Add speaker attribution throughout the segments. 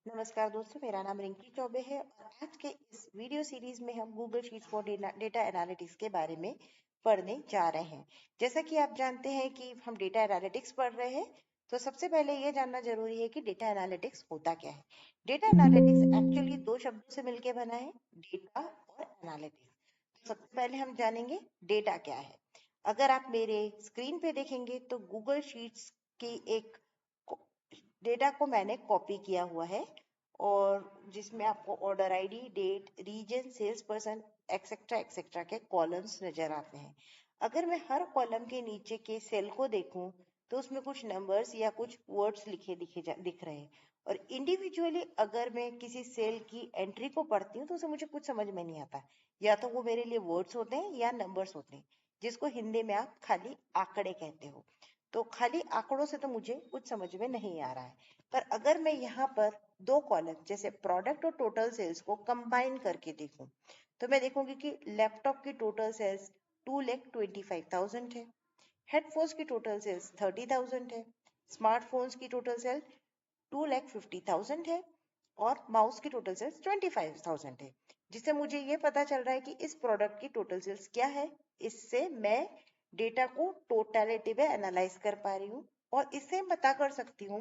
Speaker 1: नमस्कार दोस्तों, मेरा नाम रिंकी चौबे है और आज के इस वीडियो सीरीज में हम Google sheets for data analytics के बारे में पढ़ने जा रहे हैं। जैसा कि आप जानते हैं कि हम डेटा एनालिटिक्स पढ़ रहे हैं, तो सबसे पहले ये जानना जरूरी है कि डेटा एनालिटिक्स होता क्या है। डेटा एनालिटिक्स एक्चुअली दो शब्दों से मिलकर बना है, डेटा और एनालिटिक्स। सबसे पहले हम जानेंगे डेटा क्या है। अगर आप मेरे स्क्रीन पे देखेंगे तो गूगल शीट्स की एक डेटा को मैंने कॉपी किया हुआ है और जिसमें आपको order ID, date, region, sales person etcetera etcetera के कॉलम्स नजर आते हैं। अगर मैं हर कॉलम के नीचे के सेल को देखूं तो उसमें कुछ नंबर्स या कुछ वर्ड्स दिख रहे हैं और इंडिविजुअली अगर मैं किसी सेल की एंट्री को पढ़ती हूँ तो उसे मुझे कुछ समझ में नहीं आता। या तो वो मेरे लिए वर्ड्स होते हैं या नंबर्स होते हैं, जिसको हिंदी में आप खाली आंकड़े कहते हो। तो खाली आंकड़ों से तो मुझे कुछ समझ में नहीं आ रहा है। पर अगर मैं यहाँ पर दो कॉलम जैसे प्रोडक्ट और टोटल सेल्स को कंबाइन करके देखूं तो मैं देखूंगी कि लैपटॉप की टोटल सेल्स 2,25,000 है, हेडफोन्स की टोटल सेल्स 30,000 है, स्मार्टफोन्स की टोटल सेल्स 2,50,000 है और माउस की टोटल सेल्स 25,000 है। जिससे मुझे ये पता चल रहा है कि इस प्रोडक्ट की टोटल सेल्स क्या है। इससे मैं डेटा को टोटलिटी में एनालाइज कर पा रही हूँ और इससे पता कर सकती हूँ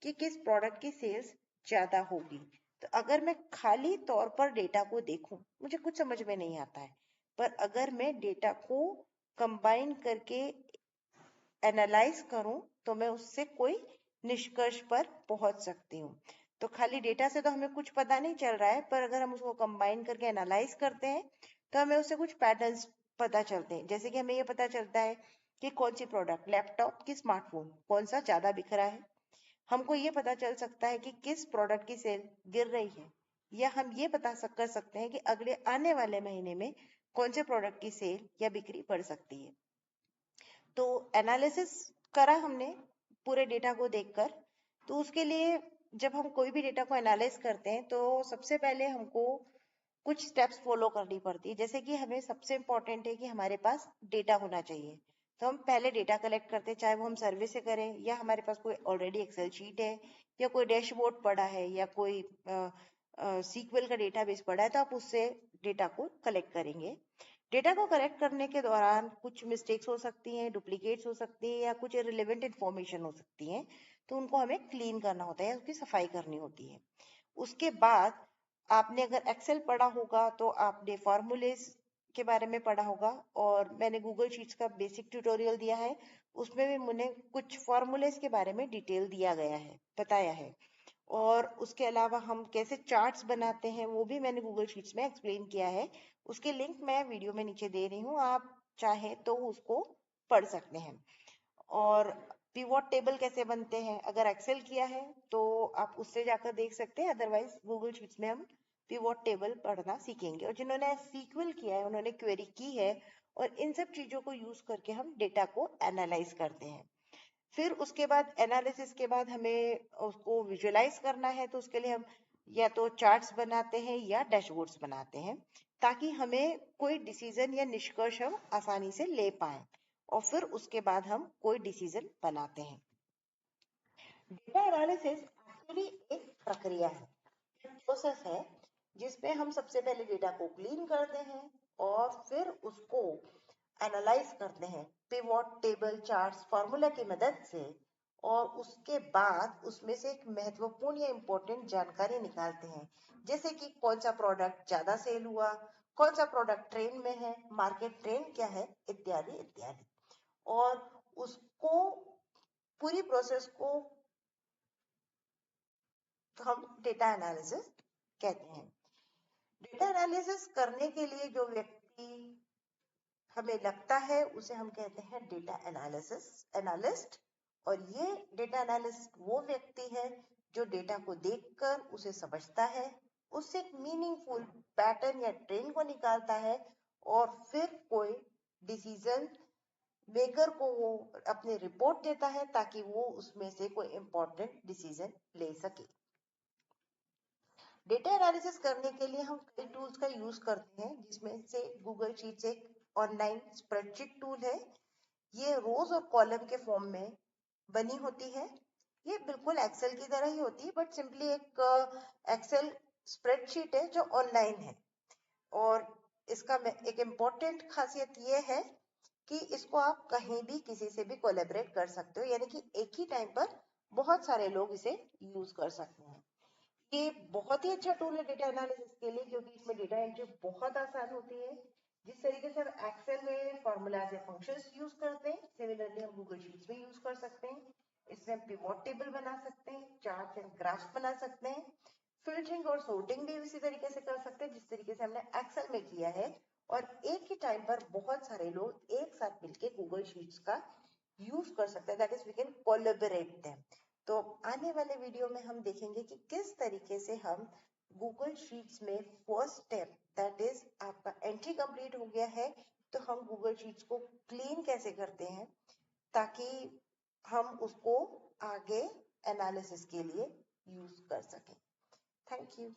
Speaker 1: कि किस प्रोडक्ट की सेल्स ज्यादा होगी। तो अगर मैं खाली तौर पर डेटा को देखूं मुझे कुछ समझ में नहीं आता है, पर अगर मैं डेटा को कंबाइन करके एनालाइज करूं तो मैं उससे कोई निष्कर्ष पर पहुंच सकती हूँ। तो खाली डेटा से तो हमें कुछ पता नहीं चल रहा है, पर अगर हम उसको कंबाइन करके एनालाइज करते हैं तो हमें उससे कुछ पैटर्न्स पता चलते हैं। जैसे कि हमें ये पता चलता है कि कौन सी प्रोडक्ट, लैपटॉप की स्मार्टफोन, कौन सा ज्यादा बिक रहा है। हमको ये पता चल सकता है कि किस प्रोडक्ट की सेल गिर रही है, या हम ये कर सकते हैं कि अगले आने वाले महीने में कौन से प्रोडक्ट की सेल या बिक्री बढ़ सकती है। तो एनालिसिस करा हमने पूरे डेटा को देखकर। तो उसके लिए जब हम कोई भी डेटा को एनालाइज करते हैं तो सबसे पहले हमको कुछ स्टेप्स फॉलो करनी पड़ती है। जैसे कि हमें सबसे इम्पोर्टेंट है कि हमारे पास डेटा होना चाहिए। तो हम पहले डेटा कलेक्ट करते हैं, चाहे वो हम सर्वे से करें या हमारे पास कोई ऑलरेडी एक्सेल शीट है या कोई डैशबोर्ड पड़ा है या कोई सीक्वल का डेटाबेस पड़ा है, तो आप उससे डेटा को कलेक्ट करेंगे। डेटा को कलेक्ट करने के दौरान कुछ मिस्टेक्स हो सकती हैं, डुप्लीकेट्स हो सकती हैं या कुछ इररिलेवेंट इन्फॉर्मेशन हो सकती हैं, तो उनको हमें क्लीन करना होता है, उसकी सफाई करनी होती है। उसके बाद आपने अगर एक्सेल पढ़ा होगा तो आपने फॉर्मूलेस के बारे में पढ़ा होगा और मैंने गूगल शीट्स का बेसिक ट्यूटोरियल दिया है, उसमें भी मैंने कुछ फॉर्मूलेस के बारे में डिटेल दिया गया है, बताया है। और उसके अलावा हम कैसे चार्ट्स बनाते हैं वो भी मैंने गूगल शीट्स में एक्सप्लेन किया है। उसके लिंक मैं वीडियो में नीचे दे रही हूँ, आप चाहे तो उसको पढ़ सकते हैं। और पिवोट टेबल कैसे बनते हैं, अगर एक्सेल किया है तो आप उससे जाकर देख सकते हैं, अदरवाइज गूगल शीट्स में हम पिवोट टेबल पढ़ना सीखेंगे। और जिन्होंने सीक्वल किया है उन्होंने क्वेरी की है और इन सब चीजों को यूज करके हम डेटा को एनालाइज करते हैं। फिर उसके बाद एनालिसिस के बाद हमें उसको विजुअलाइज करना है, तो उसके लिए हम या तो चार्ट्स बनाते हैं या डैशबोर्ड्स बनाते हैं, ताकि हमें कोई डिसीजन या निष्कर्ष हम आसानी से ले पाए और फिर उसके बाद हम कोई डिसीजन बनाते हैं। डेटा एनालिसिस एक्चुअली एक प्रक्रिया है, प्रोसेस है, जिसमें हम सबसे पहले डेटा को क्लीन करते हैं और फिर उसको एनालाइज करते हैं पिवोट टेबल, चार्ट्स, फार्मूला की मदद से। और उसके बाद उसमें से एक महत्वपूर्ण या इम्पोर्टेंट जानकारी निकालते हैं, जैसे कि कौन सा प्रोडक्ट ज्यादा सेल हुआ, कौन सा प्रोडक्ट ट्रेंड में है, मार्केट ट्रेंड क्या है, इत्यादि इत्यादि। और उसको पूरी प्रोसेस को हम डेटा एनालिसिस कहते हैं। डेटा एनालिसिस करने के लिए जो व्यक्ति हमें लगता है उसे हम कहते हैं डेटा एनालिस्ट। और ये डेटा एनालिस्ट वो व्यक्ति है जो डेटा को देखकर उसे समझता है, उससे एक मीनिंगफुल पैटर्न या ट्रेंड को निकालता है और फिर कोई डिसीजन मेकर को वो अपनी रिपोर्ट देता है ताकि वो उसमें से कोई इंपॉर्टेंट डिसीजन ले सके। डेटा एनालिसिस करने के लिए हम कई टूल्स का यूज करते हैं, जिसमें से गूगल शीट्स एक ऑनलाइन स्प्रेडशीट टूल है। ये रोज और कॉलम के फॉर्म में बनी होती है। ये बिल्कुल एक्सेल की तरह ही होती है, बट सिंपली एक एक्सेल स्प्रेडशीट है जो ऑनलाइन है। और इसका एक इम्पोर्टेंट खासियत ये है कि इसको आप कहीं भी किसी से भी कोलैबोरेट कर सकते हो, यानी कि एक ही टाइम पर बहुत सारे लोग इसे यूज कर सकते हैं। ये बहुत ही अच्छा टूल है डेटा एनालिसिस के लिए, क्योंकि इसमें डेटा एंट्री बहुत आसान होती है। जिस तरीके से हम एक्सेल में फॉर्मूलाज या फंक्शंस यूज करते हैं, सिमिलरली हम गूगल शीट्स में यूज कर सकते हैं। इसमें हम पिवोट टेबल बना सकते हैं, चार्ट एंड ग्राफ बना सकते हैं, फिल्टरिंग और सॉर्टिंग भी उसी तरीके से कर सकते हैं जिस तरीके से हमने एक्सेल में किया है। और एक ही टाइम पर बहुत सारे लोग एक साथ मिलकर गूगल शीट्स का यूज कर सकते हैं, that is we can collaborate them. तो आने वाले वीडियो में हम देखेंगे कि किस तरीके से हम गूगल शीट्स में फर्स्ट स्टेप, दैट इज आपका एंट्री कंप्लीट हो गया है, तो हम गूगल शीट्स को क्लीन कैसे करते हैं ताकि हम उसको आगे एनालिसिस के लिए यूज कर सकें। Thank you.